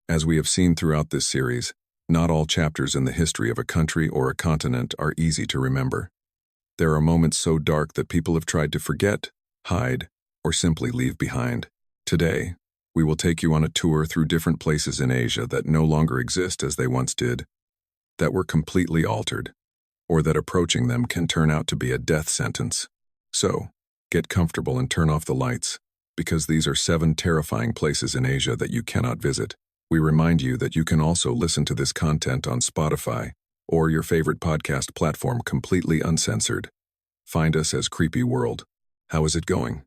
As we have seen throughout this series, not all chapters in the history of a country or a continent are easy to remember. There are moments so dark that people have tried to forget, hide, or simply leave behind. Today, we will take you on a tour through different places in Asia that no longer exist as they once did, that were completely altered, or that approaching them can turn out to be a death sentence. So, get comfortable and turn off the lights, because these are 7 terrifying places in Asia that you cannot visit. We remind you that you can also listen to this content on Spotify or your favorite podcast platform completely uncensored. Find us as Creepy World. How is it going?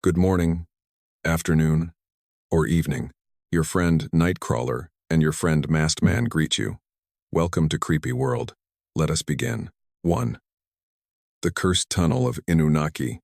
Good morning, afternoon, or evening. Your friend Nightcrawler and your friend Masked Man greet you. Welcome to Creepy World. Let us begin. 1. The Cursed Tunnel of Inunaki.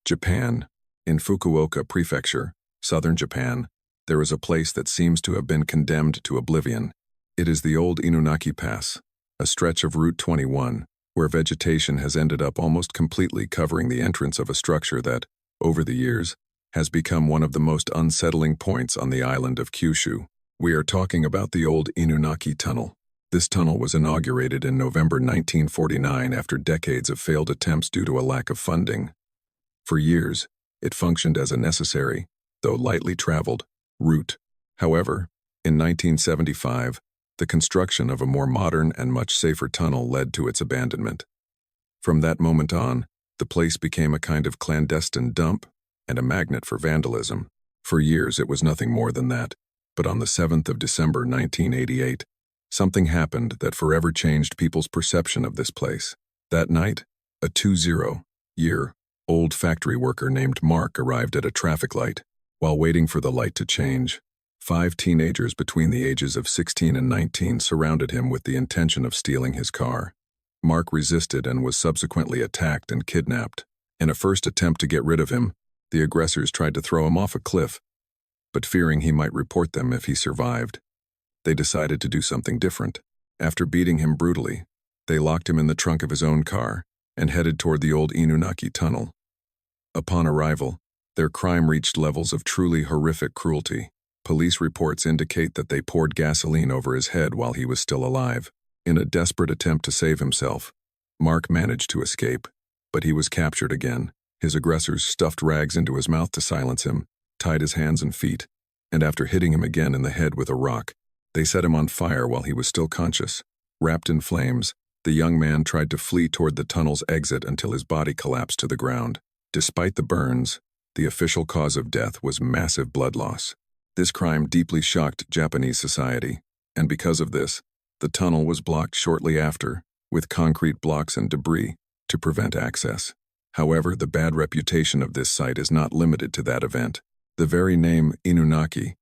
Japan. In Fukuoka Prefecture, southern Japan, there is a place that seems to have been condemned to oblivion. It is the old Inunaki Pass, a stretch of Route 21, where vegetation has ended up almost completely covering the entrance of a structure that, over the years, has become one of the most unsettling points on the island of Kyushu. We are talking about the old Inunaki Tunnel. This tunnel was inaugurated in November 1949 after decades of failed attempts due to a lack of funding. For years, it functioned as a necessary, though lightly traveled, route. However, in 1975, the construction of a more modern and much safer tunnel led to its abandonment. From that moment on, the place became a kind of clandestine dump and a magnet for vandalism. For years it was nothing more than that, but on the 7th of December 1988, something happened that forever changed people's perception of this place. That night, a 20-year-old factory worker named Mark arrived at a traffic light. While waiting for the light to change, 5 teenagers between the ages of 16 and 19 surrounded him with the intention of stealing his car. Mark resisted and was subsequently attacked and kidnapped. In a first attempt to get rid of him, the aggressors tried to throw him off a cliff, but fearing he might report them if he survived, they decided to do something different. After beating him brutally, they locked him in the trunk of his own car and headed toward the old Inunaki Tunnel. Upon arrival, their crime reached levels of truly horrific cruelty. Police reports indicate that they poured gasoline over his head while he was still alive. In a desperate attempt to save himself, Mark managed to escape, but he was captured again. His aggressors stuffed rags into his mouth to silence him, tied his hands and feet, and after hitting him again in the head with a rock, they set him on fire while he was still conscious. Wrapped in flames, the young man tried to flee toward the tunnel's exit until his body collapsed to the ground. Despite the burns, the official cause of death was massive blood loss. This crime deeply shocked Japanese society, and because of this, the tunnel was blocked shortly after, with concrete blocks and debris, to prevent access. However, the bad reputation of this site is not limited to that event. The very name Inunaki,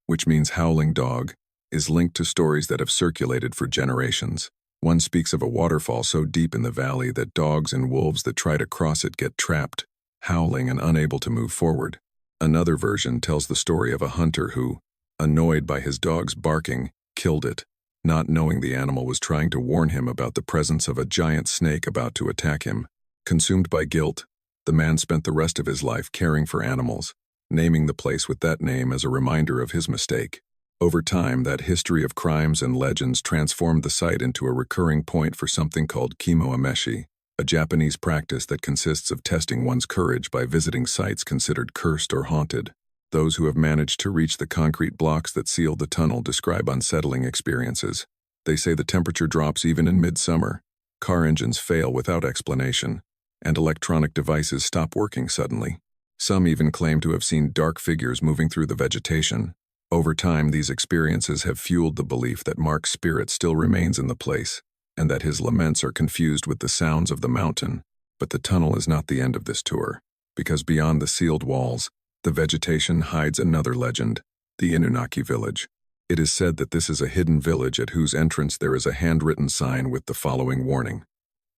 which means howling dog, is linked to stories that have circulated for generations. One speaks of a waterfall so deep in the valley that dogs and wolves that try to cross it get trapped, howling and unable to move forward. Another version tells the story of a hunter who, annoyed by his dog's barking, killed it, not knowing the animal was trying to warn him about the presence of a giant snake about to attack him. Consumed by guilt, the man spent the rest of his life caring for animals, naming the place with that name as a reminder of his mistake. Over time, that history of crimes and legends transformed the site into a recurring point for something called kimo-ameshi, a Japanese practice that consists of testing one's courage by visiting sites considered cursed or haunted. Those who have managed to reach the concrete blocks that seal the tunnel describe unsettling experiences. They say the temperature drops even in midsummer, car engines fail without explanation, and electronic devices stop working suddenly. Some even claim to have seen dark figures moving through the vegetation. Over time, these experiences have fueled the belief that Mark's spirit still remains in the place, and that his laments are confused with the sounds of the mountain. But the tunnel is not the end of this tour, because beyond the sealed walls, the vegetation hides another legend, the Inunaki village. It is said that this is a hidden village at whose entrance there is a handwritten sign with the following warning.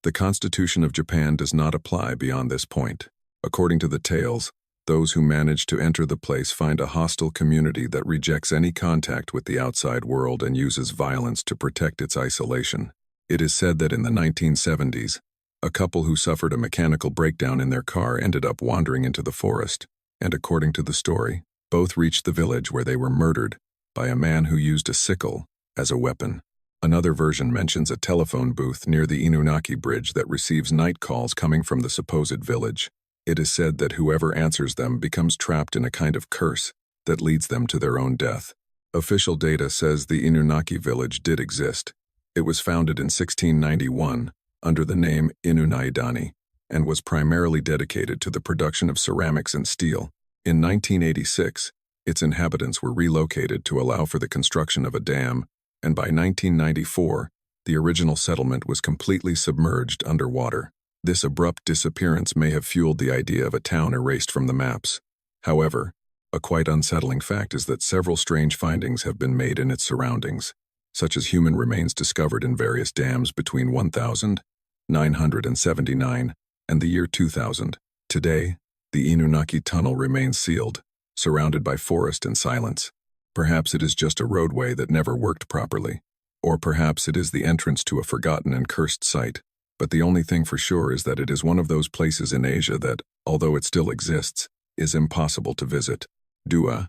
The Constitution of Japan does not apply beyond this point. According to the tales, those who manage to enter the place find a hostile community that rejects any contact with the outside world and uses violence to protect its isolation. It is said that in the 1970s, a couple who suffered a mechanical breakdown in their car ended up wandering into the forest, and according to the story, both reached the village where they were murdered, by a man who used a sickle as a weapon. Another version mentions a telephone booth near the Inunaki Bridge that receives night calls coming from the supposed village. It is said that whoever answers them becomes trapped in a kind of curse that leads them to their own death. Official data says the Inunaki village did exist. It was founded in 1691 under the name Inunaki and was primarily dedicated to the production of ceramics and steel. In 1986, its inhabitants were relocated to allow for the construction of a dam, and by 1994, the original settlement was completely submerged underwater. This abrupt disappearance may have fueled the idea of a town erased from the maps. However, a quite unsettling fact is that several strange findings have been made in its surroundings, such as human remains discovered in various dams between 1979 and the year 2000. Today, the Inunaki Tunnel remains sealed, surrounded by forest and silence. Perhaps it is just a roadway that never worked properly, or perhaps it is the entrance to a forgotten and cursed site. But the only thing for sure is that it is one of those places in Asia that, although it still exists, is impossible to visit. Dua,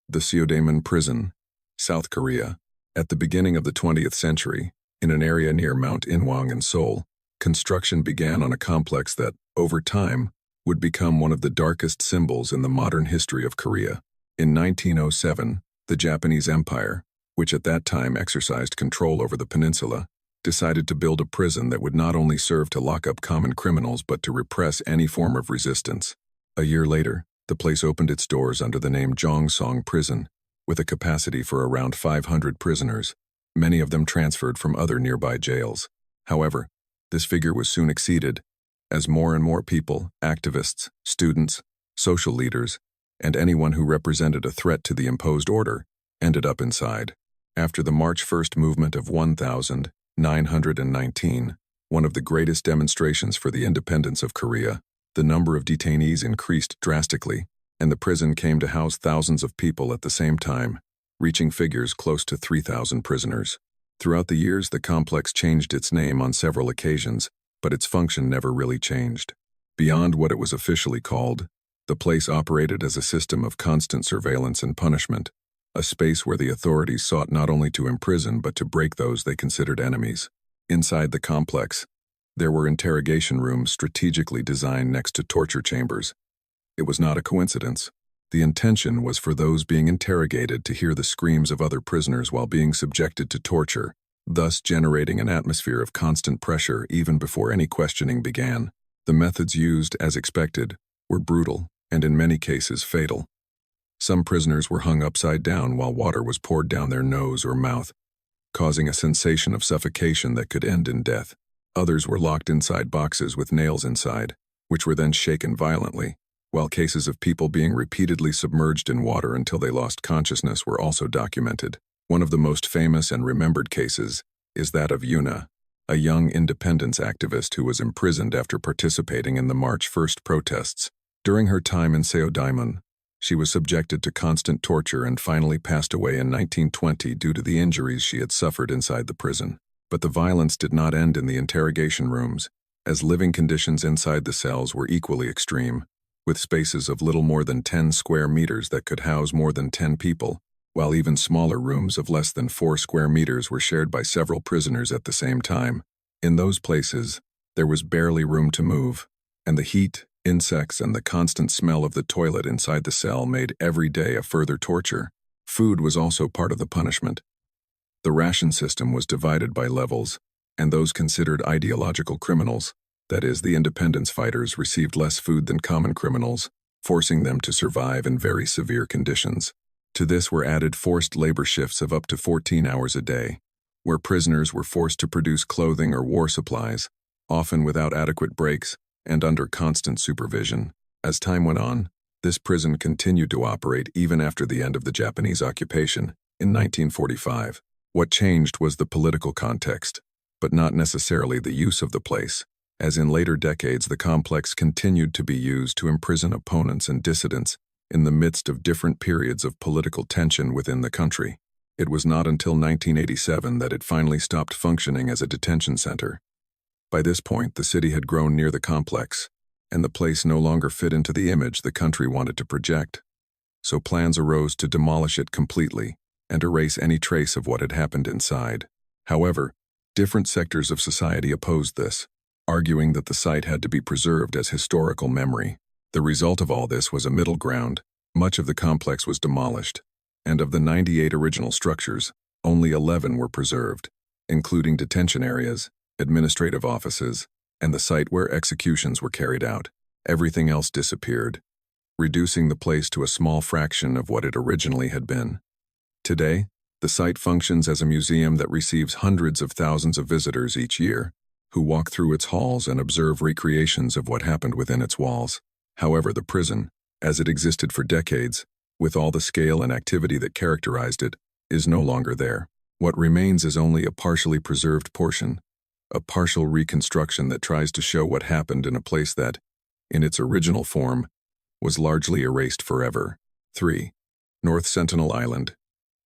the Seodaemun Prison, South Korea. At the beginning of the 20th century, in an area near Mount Inwang in Seoul, construction began on a complex that, over time, would become one of the darkest symbols in the modern history of Korea. In 1907, the Japanese Empire, which at that time exercised control over the peninsula, decided to build a prison that would not only serve to lock up common criminals but to repress any form of resistance. A year later, the place opened its doors under the name Jongsong Prison, with a capacity for around 500 prisoners, many of them transferred from other nearby jails. However, this figure was soon exceeded, as more and more people, activists, students, social leaders, and anyone who represented a threat to the imposed order, ended up inside. After the March 1st movement of 1919, one of the greatest demonstrations for the independence of Korea, the number of detainees increased drastically, and the prison came to house thousands of people at the same time, reaching figures close to 3,000 prisoners. Throughout the years, the complex changed its name on several occasions, but its function never really changed. Beyond what it was officially called, the place operated as a system of constant surveillance and punishment, a space where the authorities sought not only to imprison but to break those they considered enemies. Inside the complex, there were interrogation rooms strategically designed next to torture chambers. It was not a coincidence. The intention was for those being interrogated to hear the screams of other prisoners while being subjected to torture, thus generating an atmosphere of constant pressure even before any questioning began. The methods used, as expected, were brutal and in many cases fatal. Some prisoners were hung upside down while water was poured down their nose or mouth, causing a sensation of suffocation that could end in death. Others were locked inside boxes with nails inside, which were then shaken violently, while cases of people being repeatedly submerged in water until they lost consciousness were also documented. One of the most famous and remembered cases is that of Yuna, a young independence activist who was imprisoned after participating in the March 1st protests. During her time in Seodaemun, she was subjected to constant torture and finally passed away in 1920 due to the injuries she had suffered inside the prison. But the violence did not end in the interrogation rooms, as living conditions inside the cells were equally extreme, with spaces of little more than 10 square meters that could house more than 10 people, while even smaller rooms of less than 4 square meters were shared by several prisoners at the same time. In those places, there was barely room to move, and the heat, insects, and the constant smell of the toilet inside the cell made every day a further torture. Food was also part of the punishment. The ration system was divided by levels, and those considered ideological criminals, that is, the independence fighters, received less food than common criminals, forcing them to survive in very severe conditions. To this were added forced labor shifts of up to 14 hours a day, where prisoners were forced to produce clothing or war supplies, often without adequate breaks and under constant supervision. As time went on, this prison continued to operate even after the end of the Japanese occupation in 1945. What changed was the political context, but not necessarily the use of the place, as in later decades the complex continued to be used to imprison opponents and dissidents in the midst of different periods of political tension within the country. It was not until 1987 that it finally stopped functioning as a detention center. By this point, the city had grown near the complex, and the place no longer fit into the image the country wanted to project. So plans arose to demolish it completely, and erase any trace of what had happened inside. However, different sectors of society opposed this, arguing that the site had to be preserved as historical memory. The result of all this was a middle ground. Much of the complex was demolished, and of the 98 original structures, only 11 were preserved, including detention areas, administrative offices, and the site where executions were carried out. Everything else disappeared, reducing the place to a small fraction of what it originally had been. Today, the site functions as a museum that receives hundreds of thousands of visitors each year, who walk through its halls and observe recreations of what happened within its walls. However, the prison, as it existed for decades, with all the scale and activity that characterized it, is no longer there. What remains is only a partially preserved portion, a partial reconstruction that tries to show what happened in a place that, in its original form, was largely erased forever. 3. North Sentinel Island,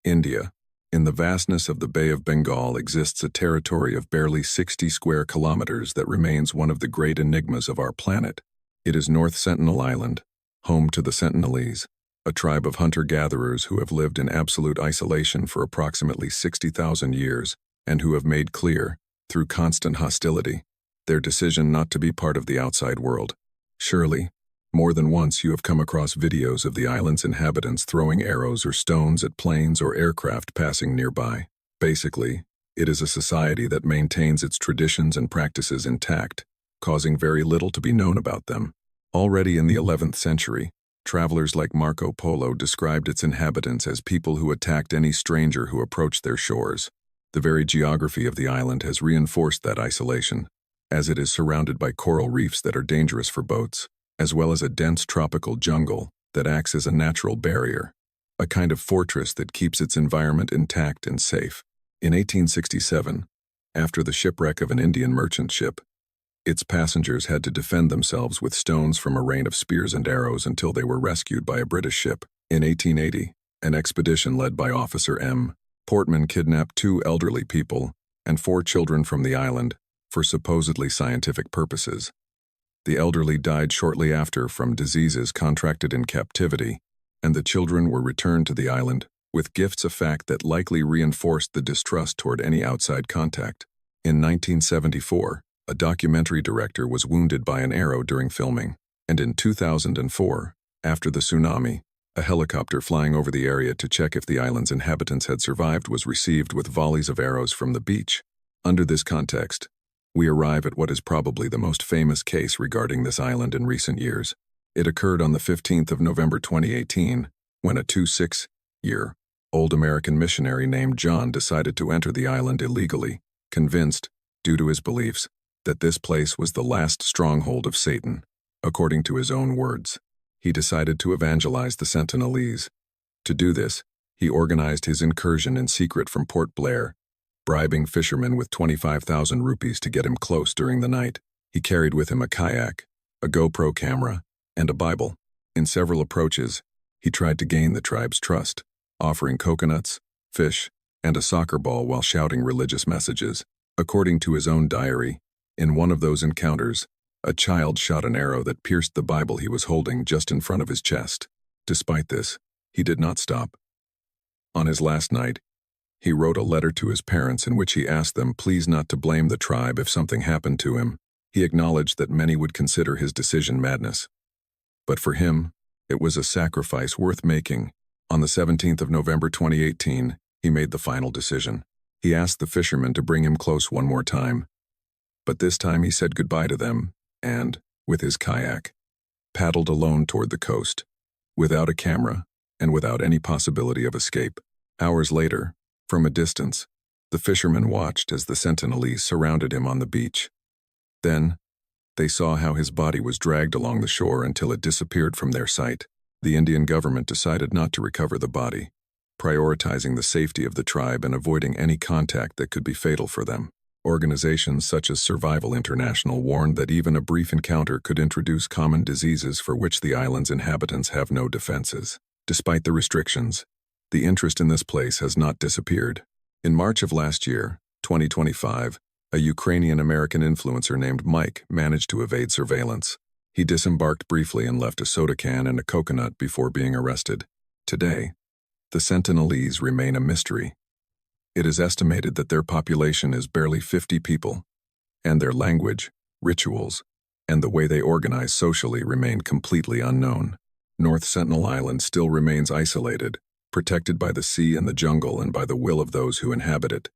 India. In the vastness of the Bay of Bengal exists a territory of barely 60 square kilometers that remains one of the great enigmas of our planet. It is North Sentinel Island, home to the Sentinelese, a tribe of hunter-gatherers who have lived in absolute isolation for approximately 60,000 years and who have made clear, through constant hostility, their decision not to be part of the outside world. Surely, more than once you have come across videos of the island's inhabitants throwing arrows or stones at planes or aircraft passing nearby. Basically, it is a society that maintains its traditions and practices intact, causing very little to be known about them. Already in the 11th century, travelers like Marco Polo described its inhabitants as people who attacked any stranger who approached their shores. The very geography of the island has reinforced that isolation, as it is surrounded by coral reefs that are dangerous for boats, as well as a dense tropical jungle that acts as a natural barrier, a kind of fortress that keeps its environment intact and safe. In 1867, after the shipwreck of an Indian merchant ship, its passengers had to defend themselves with stones from a rain of spears and arrows until they were rescued by a British ship. In 1880, an expedition led by Officer M. Portman kidnapped 2 elderly people and 4 children from the island for supposedly scientific purposes. The elderly died shortly after from diseases contracted in captivity, and the children were returned to the island with gifts, a fact that likely reinforced the distrust toward any outside contact. In 1974, a documentary director was wounded by an arrow during filming, and in 2004, after the tsunami, a helicopter flying over the area to check if the island's inhabitants had survived was received with volleys of arrows from the beach. Under this context, we arrive at what is probably the most famous case regarding this island in recent years. It occurred on the 15th of November 2018, when a 26-year-old American missionary named John decided to enter the island illegally, convinced, due to his beliefs, that this place was the last stronghold of Satan. According to his own words, he decided to evangelize the Sentinelese. To do this, he organized his incursion in secret from Port Blair, bribing fishermen with 25,000 rupees to get him close during the night. He carried with him a kayak, a GoPro camera, and a Bible. In several approaches, he tried to gain the tribe's trust, offering coconuts, fish, and a soccer ball while shouting religious messages. According to his own diary, in one of those encounters, a child shot an arrow that pierced the Bible he was holding just in front of his chest. Despite this, he did not stop. On his last night, he wrote a letter to his parents in which he asked them please not to blame the tribe if something happened to him. He acknowledged that many would consider his decision madness. But for him, it was a sacrifice worth making. On the 17th of November 2018, he made the final decision. He asked the fishermen to bring him close one more time. But this time he said goodbye to them and, with his kayak, paddled alone toward the coast, without a camera and without any possibility of escape. Hours later, from a distance, the fishermen watched as the Sentinelese surrounded him on the beach. Then, they saw how his body was dragged along the shore until it disappeared from their sight. The Indian government decided not to recover the body, prioritizing the safety of the tribe and avoiding any contact that could be fatal for them. Organizations such as Survival International warned that even a brief encounter could introduce common diseases for which the island's inhabitants have no defenses. Despite the restrictions, the interest in this place has not disappeared. In March of last year, 2025, a Ukrainian-American influencer named Mike managed to evade surveillance. He disembarked briefly and left a soda can and a coconut before being arrested. Today, The Sentinelese remain a mystery. It is estimated that their population is barely 50 people, and their language, rituals, and the way they organize socially remain completely unknown. North Sentinel Island still remains isolated, protected by the sea and the jungle and by the will of those who inhabit it.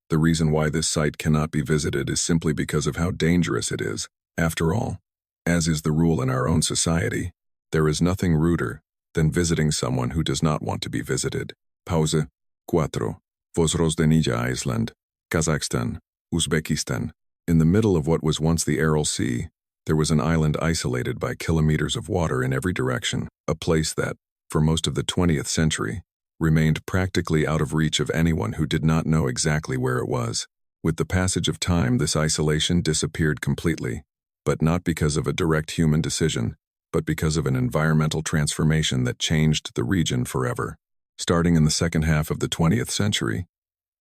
The reason why this site cannot be visited is simply because of how dangerous it is. After all, as is the rule in our own society, there is nothing ruder than visiting someone who does not want to be visited. Pause. 4. Vozrozhdeniya Island, Kazakhstan, Uzbekistan. In the middle of what was once the Aral Sea, there was an island isolated by kilometers of water in every direction, a place that, for most of the 20th century, remained practically out of reach of anyone who did not know exactly where it was. With the passage of time, this isolation disappeared completely, but not because of a direct human decision, but because of an environmental transformation that changed the region forever. Starting in the second half of the 20th century,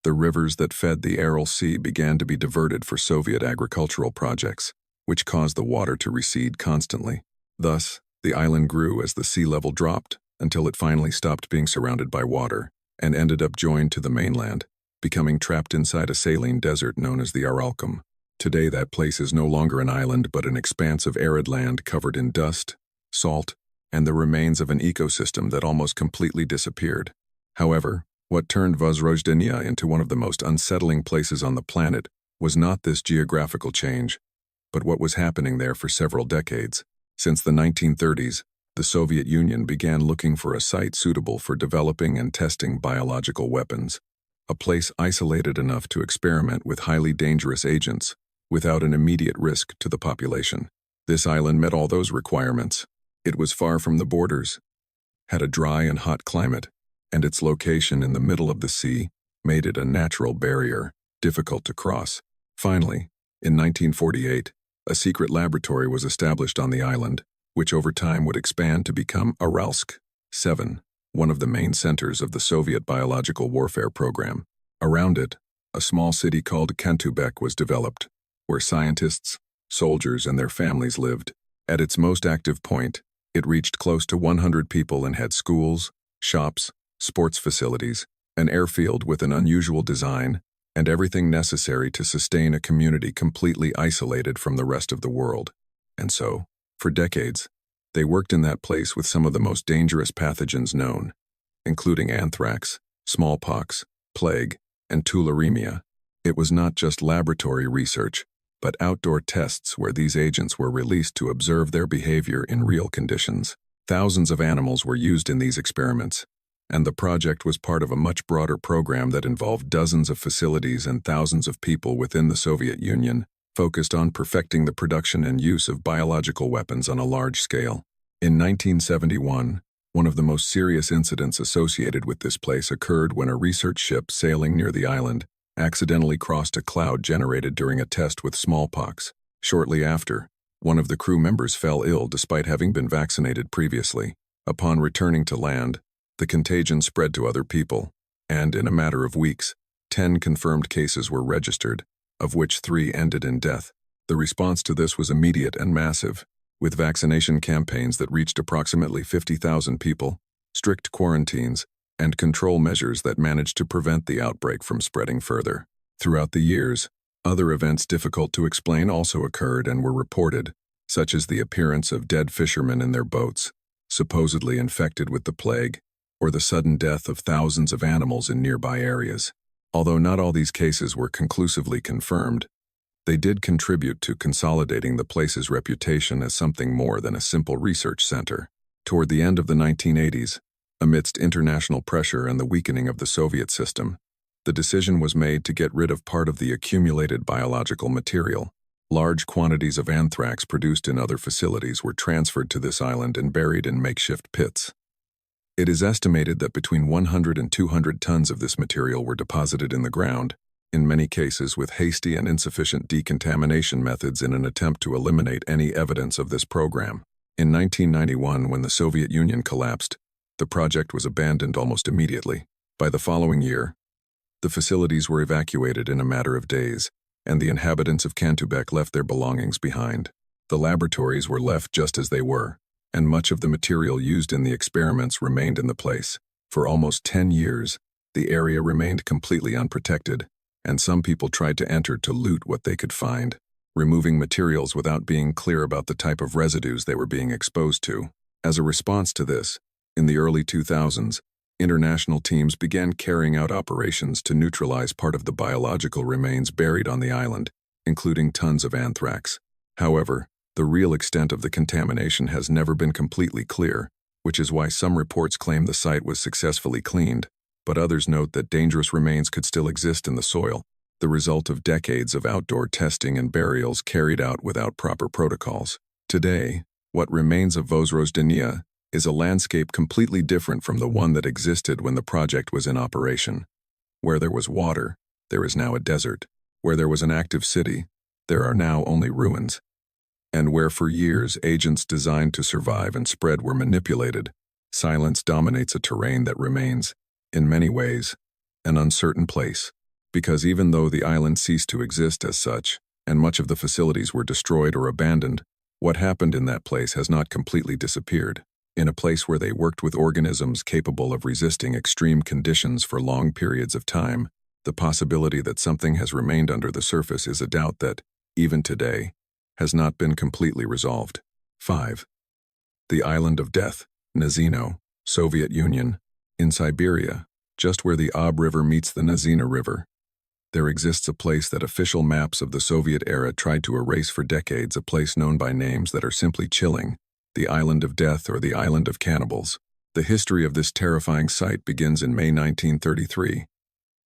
the rivers that fed the Aral Sea began to be diverted for Soviet agricultural projects, which caused the water to recede constantly. Thus, the island grew as the sea level dropped until it finally stopped being surrounded by water and ended up joined to the mainland, becoming trapped inside a saline desert known as the Aralkum. Today, that place is no longer an island but an expanse of arid land covered in dust, salt, and the remains of an ecosystem that almost completely disappeared. However, what turned Vozrozhdeniya into one of the most unsettling places on the planet was not this geographical change, but what was happening there for several decades. Since the 1930s, the Soviet Union began looking for a site suitable for developing and testing biological weapons, a place isolated enough to experiment with highly dangerous agents without an immediate risk to the population. This island met all those requirements. It was far from the borders, had a dry and hot climate, and its location in the middle of the sea made it a natural barrier, difficult to cross. Finally, in 1948, a secret laboratory was established on the island, which over time would expand to become Aralsk 7, one of the main centers of the Soviet biological warfare program. Around it, a small city called Kantubek was developed, where scientists, soldiers, and their families lived. At its most active point, it reached close to 100 people and had schools, shops, sports facilities, an airfield with an unusual design, and everything necessary to sustain a community completely isolated from the rest of the world. And so, for decades, they worked in that place with some of the most dangerous pathogens known, including anthrax, smallpox, plague, and tularemia. It was not just laboratory research, but outdoor tests where these agents were released to observe their behavior in real conditions. Thousands of animals were used in these experiments, and the project was part of a much broader program that involved dozens of facilities and thousands of people within the Soviet Union, focused on perfecting the production and use of biological weapons on a large scale. In 1971, one of the most serious incidents associated with this place occurred when a research ship sailing near the island accidentally crossed a cloud generated during a test with smallpox. Shortly after, one of the crew members fell ill despite having been vaccinated previously. Upon returning to land, the contagion spread to other people, and in a matter of weeks, 10 confirmed cases were registered, of which 3 ended in death. The response to this was immediate and massive, with vaccination campaigns that reached approximately 50,000 people, strict quarantines, and control measures that managed to prevent the outbreak from spreading further. Throughout the years, other events difficult to explain also occurred and were reported, such as the appearance of dead fishermen in their boats, supposedly infected with the plague, or the sudden death of thousands of animals in nearby areas. Although not all these cases were conclusively confirmed, they did contribute to consolidating the place's reputation as something more than a simple research center. Toward the end of the 1980s, amidst international pressure and the weakening of the Soviet system, the decision was made to get rid of part of the accumulated biological material. Large quantities of anthrax produced in other facilities were transferred to this island and buried in makeshift pits. It is estimated that between 100 and 200 tons of this material were deposited in the ground, in many cases with hasty and insufficient decontamination methods in an attempt to eliminate any evidence of this program. In 1991, when the Soviet Union collapsed, the project was abandoned almost immediately. By the following year, the facilities were evacuated in a matter of days, and the inhabitants of Kantubek left their belongings behind. The laboratories were left just as they were, and much of the material used in the experiments remained in the place. For almost 10 years, the area remained completely unprotected, and some people tried to enter to loot what they could find, removing materials without being clear about the type of residues they were being exposed to. As a response to this, in the early 2000s, international teams began carrying out operations to neutralize part of the biological remains buried on the island, including tons of anthrax. However, the real extent of the contamination has never been completely clear, which is why some reports claim the site was successfully cleaned, but others note that dangerous remains could still exist in the soil, the result of decades of outdoor testing and burials carried out without proper protocols. Today, what remains of Vozrozhdeniya is a landscape completely different from the one that existed when the project was in operation. Where there was water, there is now a desert. Where there was an active city, there are now only ruins. And where for years agents designed to survive and spread were manipulated, silence dominates a terrain that remains, in many ways, an uncertain place. Because even though the island ceased to exist as such, and much of the facilities were destroyed or abandoned, what happened in that place has not completely disappeared. In a place where they worked with organisms capable of resisting extreme conditions for long periods of time, the possibility that something has remained under the surface is a doubt that, even today, has not been completely resolved. 5. The Island of Death, Nazino, Soviet Union. In Siberia, just where the Ob River meets the Nazino River, there exists a place that official maps of the Soviet era tried to erase for decades, a place known by names that are simply chilling, the Island of Death or the Island of Cannibals. The history of this terrifying site begins in May 1933,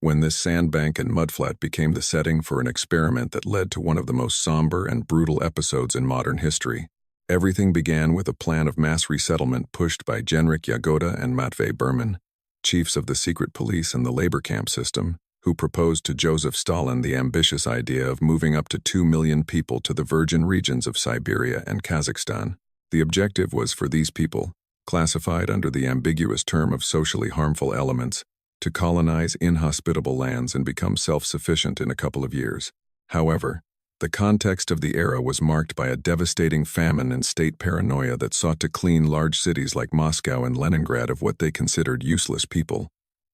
when this sandbank and mudflat became the setting for an experiment that led to one of the most somber and brutal episodes in modern history. Everything began with a plan of mass resettlement pushed by Genrik Yagoda and Matvey Berman, chiefs of the secret police and the labor camp system, who proposed to Joseph Stalin the ambitious idea of moving up to 2 million people to the virgin regions of Siberia and Kazakhstan. The objective was for these people, classified under the ambiguous term of socially harmful elements, to colonize inhospitable lands and become self-sufficient in a couple of years. However, the context of the era was marked by a devastating famine and state paranoia that sought to clean large cities like Moscow and Leningrad of what they considered useless people,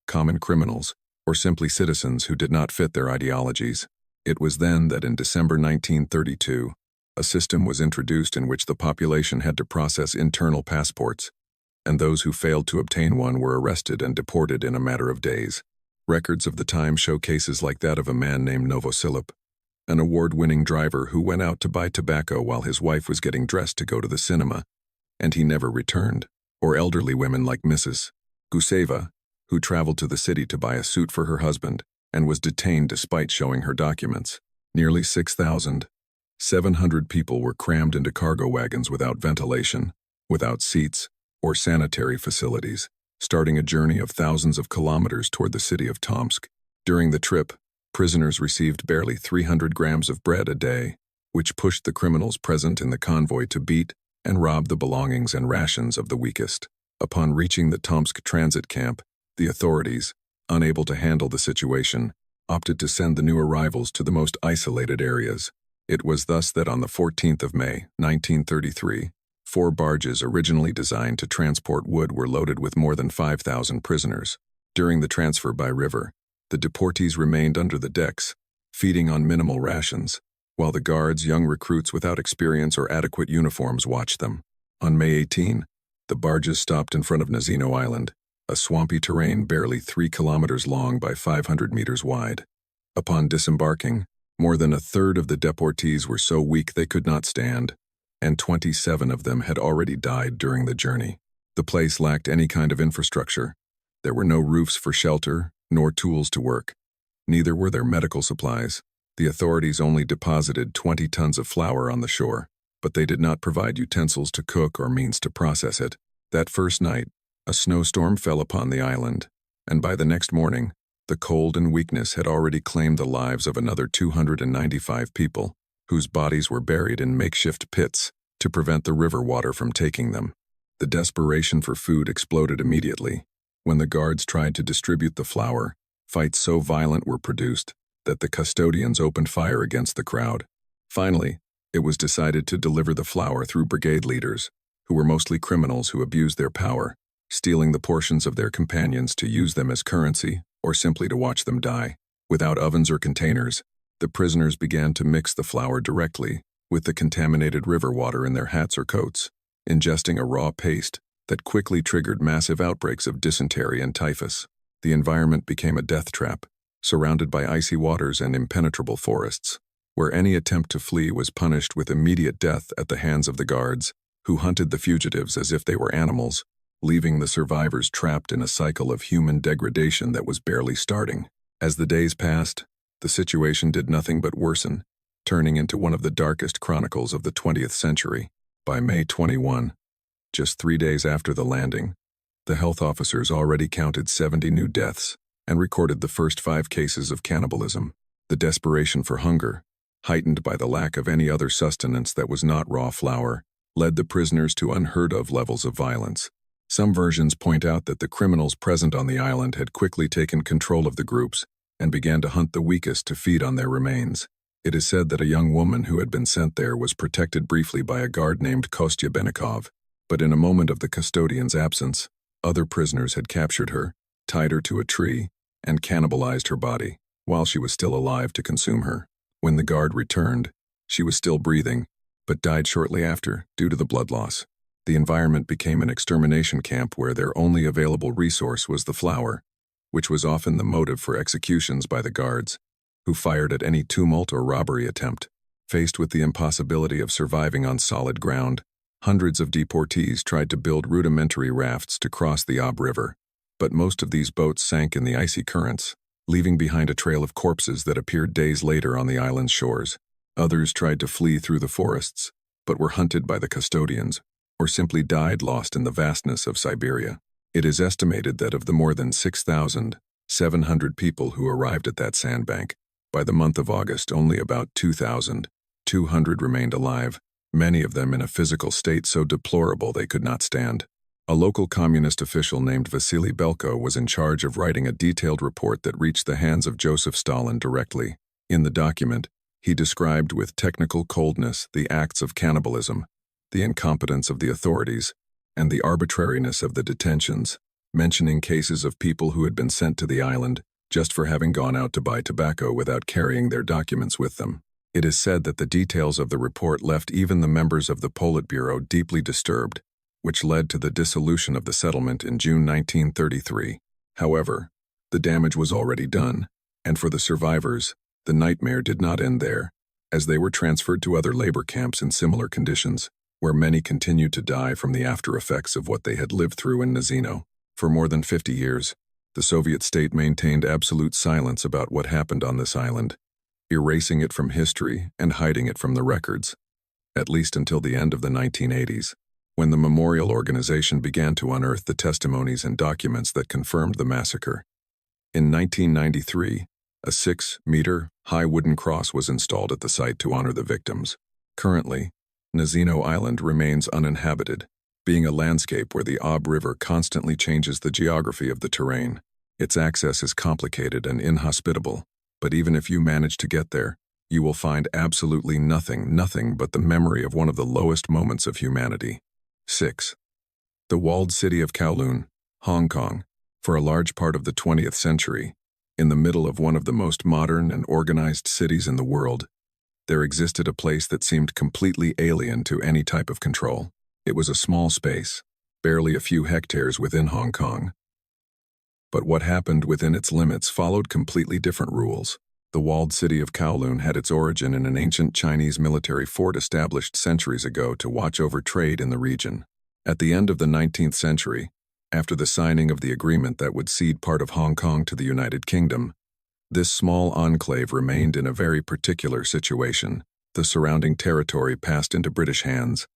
common criminals, or simply citizens who did not fit their ideologies. It was then that in December 1932, a system was introduced in which the population had to process internal passports, and those who failed to obtain one were arrested and deported in a matter of days. Records of the time show cases like that of a man named Novosilip, an award-winning driver who went out to buy tobacco while his wife was getting dressed to go to the cinema, and he never returned, or elderly women like Mrs. Guseva, who traveled to the city to buy a suit for her husband and was detained despite showing her documents. Nearly 6,700 people were crammed into cargo wagons without ventilation, without seats, or sanitary facilities, starting a journey of thousands of kilometers toward the city of Tomsk. During the trip, prisoners received barely 300 grams of bread a day, which pushed the criminals present in the convoy to beat and rob the belongings and rations of the weakest. Upon reaching the Tomsk transit camp, the authorities, unable to handle the situation, opted to send the new arrivals to the most isolated areas. It was thus that on the 14th of May, 1933, 4 barges originally designed to transport wood were loaded with more than 5,000 prisoners. During the transfer by river, the deportees remained under the decks, feeding on minimal rations, while the guards, young recruits without experience or adequate uniforms, watched them. On May 18, the barges stopped in front of Nazino Island, a swampy terrain barely 3 kilometers long by 500 meters wide. Upon disembarking, more than a third of the deportees were so weak they could not stand, and 27 of them had already died during the journey. The place lacked any kind of infrastructure. There were no roofs for shelter, nor tools to work. Neither were there medical supplies. The authorities only deposited 20 tons of flour on the shore, but they did not provide utensils to cook or means to process it. That first night, a snowstorm fell upon the island, and by the next morning, the cold and weakness had already claimed the lives of another 295 people, whose bodies were buried in makeshift pits to prevent the river water from taking them. The desperation for food exploded immediately. When the guards tried to distribute the flour, fights so violent were produced that the custodians opened fire against the crowd. Finally, it was decided to deliver the flour through brigade leaders, who were mostly criminals who abused their power. stealing the portions of their companions to use them as currency or simply to watch them die. Without ovens or containers, the prisoners began to mix the flour directly with the contaminated river water in their hats or coats, ingesting a raw paste that quickly triggered massive outbreaks of dysentery and typhus. The environment became a death trap, surrounded by icy waters and impenetrable forests, where any attempt to flee was punished with immediate death at the hands of the guards, who hunted the fugitives as if they were animals, leaving the survivors trapped in a cycle of human degradation that was barely starting. As the days passed, the situation did nothing but worsen, turning into one of the darkest chronicles of the 20th century. By May 21, just 3 days after the landing, the health officers already counted 70 new deaths and recorded the first 5 cases of cannibalism. The desperation for hunger, heightened by the lack of any other sustenance that was not raw flour, led the prisoners to unheard-of levels of violence. Some versions point out that the criminals present on the island had quickly taken control of the groups and began to hunt the weakest to feed on their remains. It is said that a young woman who had been sent there was protected briefly by a guard named Kostya Benikov, but in a moment of the custodian's absence, other prisoners had captured her, tied her to a tree, and cannibalized her body, while she was still alive to consume her. When the guard returned, she was still breathing, but died shortly after due to the blood loss. The environment became an extermination camp where their only available resource was the flour, which was often the motive for executions by the guards, who fired at any tumult or robbery attempt. Faced with the impossibility of surviving on solid ground, hundreds of deportees tried to build rudimentary rafts to cross the Ob River, but most of these boats sank in the icy currents, leaving behind a trail of corpses that appeared days later on the island's shores. Others tried to flee through the forests, but were hunted by the custodians, or simply died lost in the vastness of Siberia. It is estimated that of the more than 6,700 people who arrived at that sandbank, by the month of August only about 2,200 remained alive, many of them in a physical state so deplorable they could not stand. A local communist official named Vasily Belko was in charge of writing a detailed report that reached the hands of Joseph Stalin directly. In the document, he described with technical coldness the acts of cannibalism, the incompetence of the authorities, and the arbitrariness of the detentions, mentioning cases of people who had been sent to the island just for having gone out to buy tobacco without carrying their documents with them. It is said that the details of the report left even the members of the Politburo deeply disturbed, which led to the dissolution of the settlement in June 1933. However, the damage was already done, and for the survivors, the nightmare did not end there, as they were transferred to other labor camps in similar conditions, where many continued to die from the after effects of what they had lived through in Nazino. For more than 50 years, the Soviet state maintained absolute silence about what happened on this island, erasing it from history and hiding it from the records, at least until the end of the 1980s, when the Memorial Organization began to unearth the testimonies and documents that confirmed the massacre. In 1993, a 6-meter-high wooden cross was installed at the site to honor the victims. Currently, Nazino Island remains uninhabited, being a landscape where the Ob River constantly changes the geography of the terrain. Its access is complicated and inhospitable, but even if you manage to get there, you will find absolutely nothing but the memory of one of the lowest moments of humanity. 6. The walled city of Kowloon, Hong Kong, for a large part of the 20th century, in the middle of one of the most modern and organized cities in the world, there existed a place that seemed completely alien to any type of control. It was a small space, barely a few hectares within Hong Kong. But what happened within its limits followed completely different rules. The walled city of Kowloon had its origin in an ancient Chinese military fort established centuries ago to watch over trade in the region. At the end of the 19th century, after the signing of the agreement that would cede part of Hong Kong to the United Kingdom, this small enclave remained in a very particular situation. The surrounding territory passed into British hands,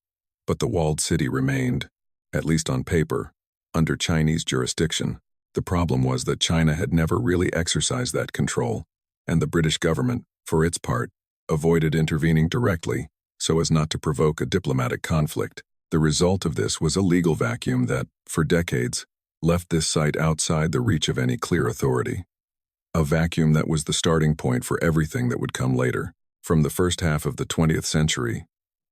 but the walled city remained, at least on paper, under Chinese jurisdiction. The problem was that China had never really exercised that control, and the British government, for its part, avoided intervening directly so as not to provoke a diplomatic conflict. The result of this was a legal vacuum that, for decades, left this site outside the reach of any clear authority. A vacuum that was the starting point for everything that would come later. From the first half of the 20th century,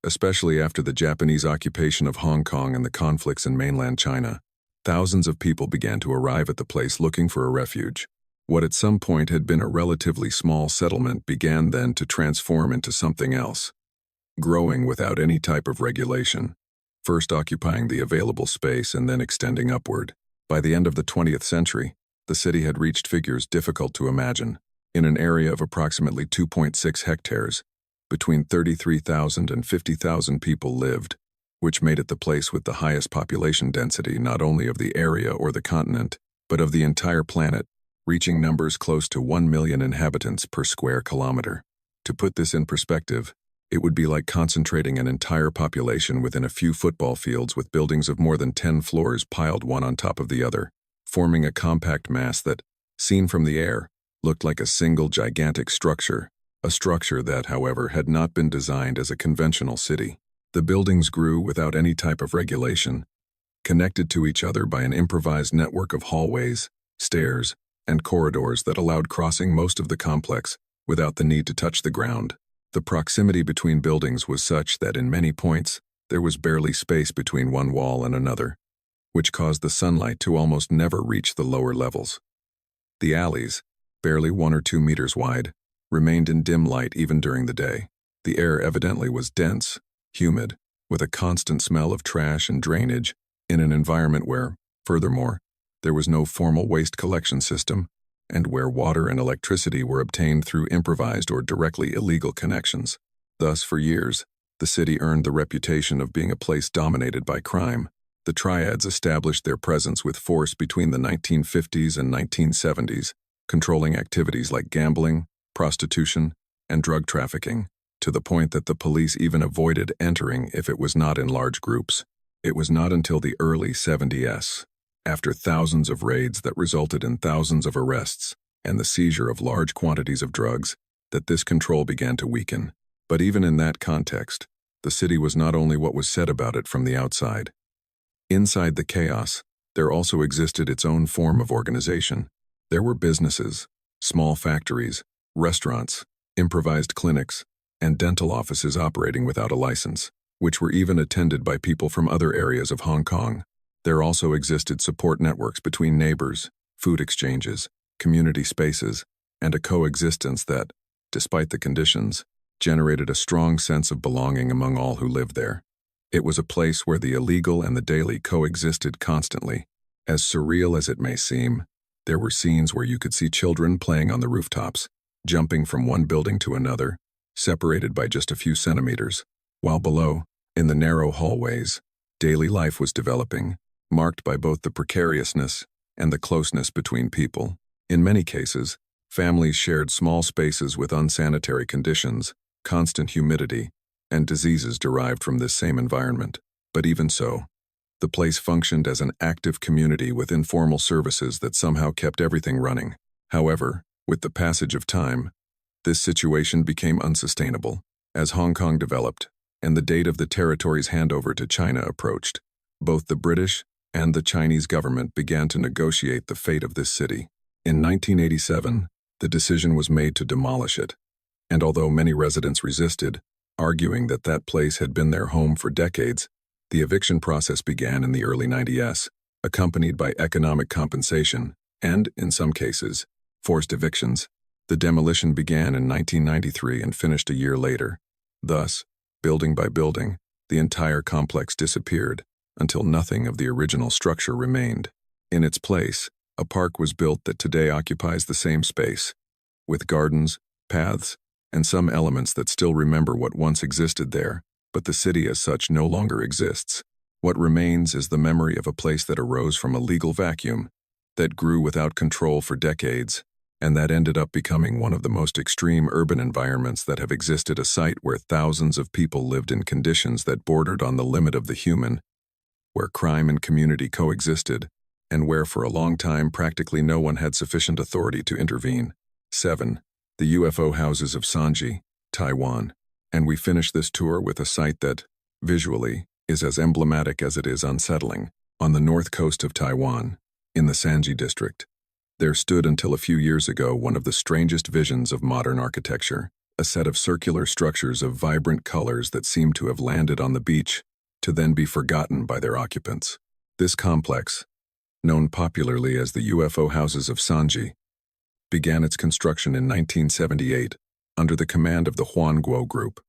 especially after the Japanese occupation of Hong Kong and the conflicts in mainland China, Thousands of people began to arrive at the place looking for a refuge. What at some point had been a relatively small settlement began then to transform into something else, growing without any type of regulation, first occupying the available space and then extending upward. By the end of the 20th century, the city had reached figures difficult to imagine. In an area of approximately 2.6 hectares, between 33,000 and 50,000 people lived, which made it the place with the highest population density not only of the area or the continent, but of the entire planet, reaching numbers close to 1 million inhabitants per square kilometer. To put this in perspective, it would be like concentrating an entire population within a few football fields with buildings of more than 10 floors piled one on top of the other, forming a compact mass that, seen from the air, looked like a single gigantic structure, a structure that, however, had not been designed as a conventional city. The buildings grew without any type of regulation, connected to each other by an improvised network of hallways, stairs, and corridors that allowed crossing most of the complex without the need to touch the ground. The proximity between buildings was such that in many points, there was barely space between one wall and another, which caused the sunlight to almost never reach the lower levels. The alleys, barely 1 or 2 meters wide, remained in dim light even during the day. The air evidently was dense, humid, with a constant smell of trash and drainage in an environment where, furthermore, there was no formal waste collection system, and where water and electricity were obtained through improvised or directly illegal connections. Thus, for years, the city earned the reputation of being a place dominated by crime. The triads established their presence with force between the 1950s and 1970s, controlling activities like gambling, prostitution, and drug trafficking, to the point that the police even avoided entering if it was not in large groups. It was not until the early 70s, after thousands of raids that resulted in thousands of arrests and the seizure of large quantities of drugs, that this control began to weaken. But even in that context, the city was not only what was said about it from the outside. Inside the chaos, there also existed its own form of organization. There were businesses, small factories, restaurants, improvised clinics, and dental offices operating without a license, which were even attended by people from other areas of Hong Kong. There also existed support networks between neighbors, food exchanges, community spaces, and a coexistence that, despite the conditions, generated a strong sense of belonging among all who lived there. It was a place where the illegal and the daily coexisted constantly. As surreal as it may seem, there were scenes where you could see children playing on the rooftops, jumping from one building to another, separated by just a few centimeters, while below, in the narrow hallways, daily life was developing, marked by both the precariousness and the closeness between people. In many cases, families shared small spaces with unsanitary conditions, constant humidity, and diseases derived from this same environment. But even so, the place functioned as an active community with informal services that somehow kept everything running. However, with the passage of time, this situation became unsustainable. As Hong Kong developed, and the date of the territory's handover to China approached, both the British and the Chinese government began to negotiate the fate of this city. In 1987, the decision was made to demolish it, and although many residents resisted, arguing that that place had been their home for decades, the eviction process began in the early 90s, accompanied by economic compensation and, in some cases, forced evictions. The demolition began in 1993 and finished a year later. Thus, building by building, the entire complex disappeared until nothing of the original structure remained. In its place, a park was built that today occupies the same space, with gardens, paths, and some elements that still remember what once existed there, but the city as such no longer exists. What remains is the memory of a place that arose from a legal vacuum, that grew without control for decades, and that ended up becoming one of the most extreme urban environments that have existed, a site where thousands of people lived in conditions that bordered on the limit of the human, where crime and community coexisted, and where for a long time practically no one had sufficient authority to intervene. 7. The UFO Houses of Sanji, Taiwan. And we finish this tour with a site that, visually, is as emblematic as it is unsettling. On the north coast of Taiwan, in the Sanji district, there stood until a few years ago one of the strangest visions of modern architecture, a set of circular structures of vibrant colors that seemed to have landed on the beach, to then be forgotten by their occupants. This complex, known popularly as the UFO Houses of Sanji, began its construction in 1978 under the command of the Huanguo Group.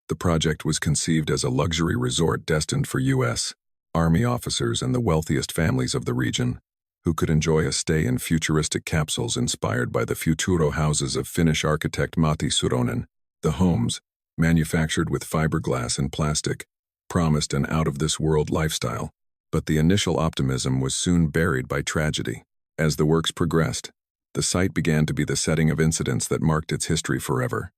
The project was conceived as a luxury resort destined for U.S. Army officers and the wealthiest families of the region, who could enjoy a stay in futuristic capsules inspired by the Futuro houses of Finnish architect Matti Suronen. The homes, manufactured with fiberglass and plastic, promised an out-of-this-world lifestyle, but the initial optimism was soon buried by tragedy. As the works progressed, the site began to be the setting of incidents that marked its history forever.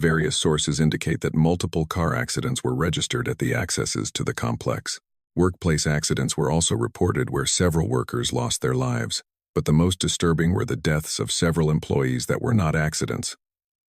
Various sources indicate that multiple car accidents were registered at the accesses to the complex. Workplace accidents were also reported where several workers lost their lives, but the most disturbing were the deaths of several employees that were not accidents,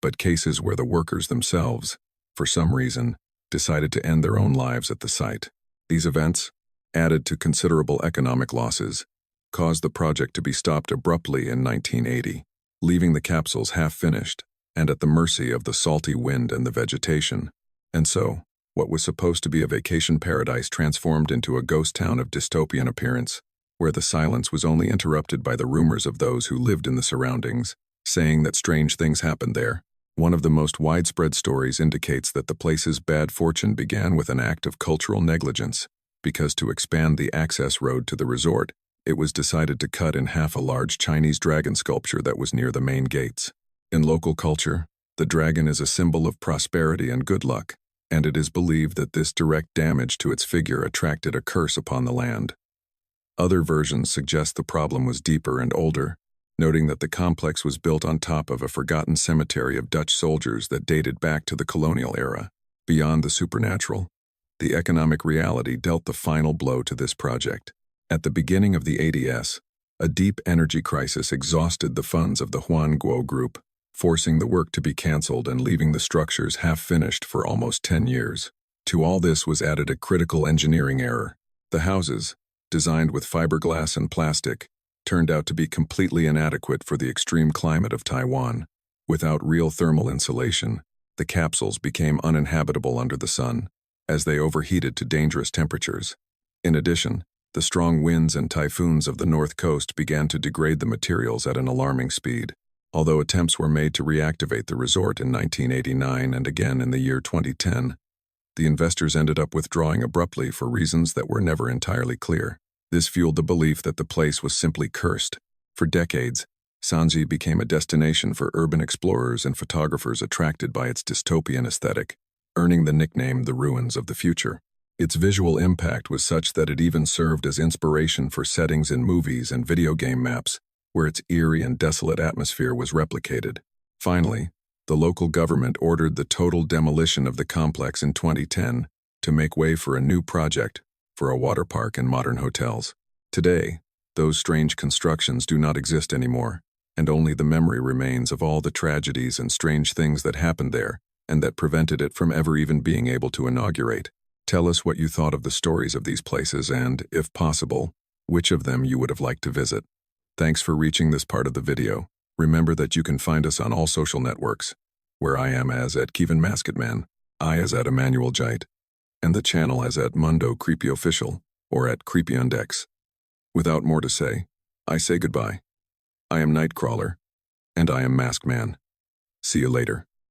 but cases where the workers themselves, for some reason, decided to end their own lives at the site. These events, added to considerable economic losses, caused the project to be stopped abruptly in 1980, leaving the capsules half-finished and at the mercy of the salty wind and the vegetation. And so, what was supposed to be a vacation paradise transformed into a ghost town of dystopian appearance, where the silence was only interrupted by the rumors of those who lived in the surroundings, saying that strange things happened there. One of the most widespread stories indicates that the place's bad fortune began with an act of cultural negligence, because to expand the access road to the resort, it was decided to cut in half a large Chinese dragon sculpture that was near the main gates. In local culture, the dragon is a symbol of prosperity and good luck, and it is believed that this direct damage to its figure attracted a curse upon the land. Other versions suggest the problem was deeper and older, noting that the complex was built on top of a forgotten cemetery of Dutch soldiers that dated back to the colonial era. Beyond the supernatural, the economic reality dealt the final blow to this project. At the beginning of the 80s, a deep energy crisis exhausted the funds of the Huanguo Group, forcing the work to be cancelled and leaving the structures half-finished for almost 10 years. To all this was added a critical engineering error. The houses, designed with fiberglass and plastic, turned out to be completely inadequate for the extreme climate of Taiwan. Without real thermal insulation, the capsules became uninhabitable under the sun, as they overheated to dangerous temperatures. In addition, the strong winds and typhoons of the north coast began to degrade the materials at an alarming speed. Although attempts were made to reactivate the resort in 1989 and again in the year 2010, the investors ended up withdrawing abruptly for reasons that were never entirely clear. This fueled the belief that the place was simply cursed. For decades, Sanji became a destination for urban explorers and photographers attracted by its dystopian aesthetic, earning the nickname the Ruins of the Future. Its visual impact was such that it even served as inspiration for settings in movies and video game maps, where its eerie and desolate atmosphere was replicated. Finally, the local government ordered the total demolition of the complex in 2010 to make way for a new project for a water park and modern hotels. Today, those strange constructions do not exist anymore, and only the memory remains of all the tragedies and strange things that happened there and that prevented it from ever even being able to inaugurate. Tell us what you thought of the stories of these places and, if possible, which of them you would have liked to visit. Thanks for reaching this part of the video. Remember that you can find us on all social networks, where I am as at Kevin Masketman, I as at Emmanuel Jite, and the channel as at Mundo Creepy Official or at Creepy Undex. Without more to say, I say goodbye. I am Nightcrawler, and I am Maskman. See you later.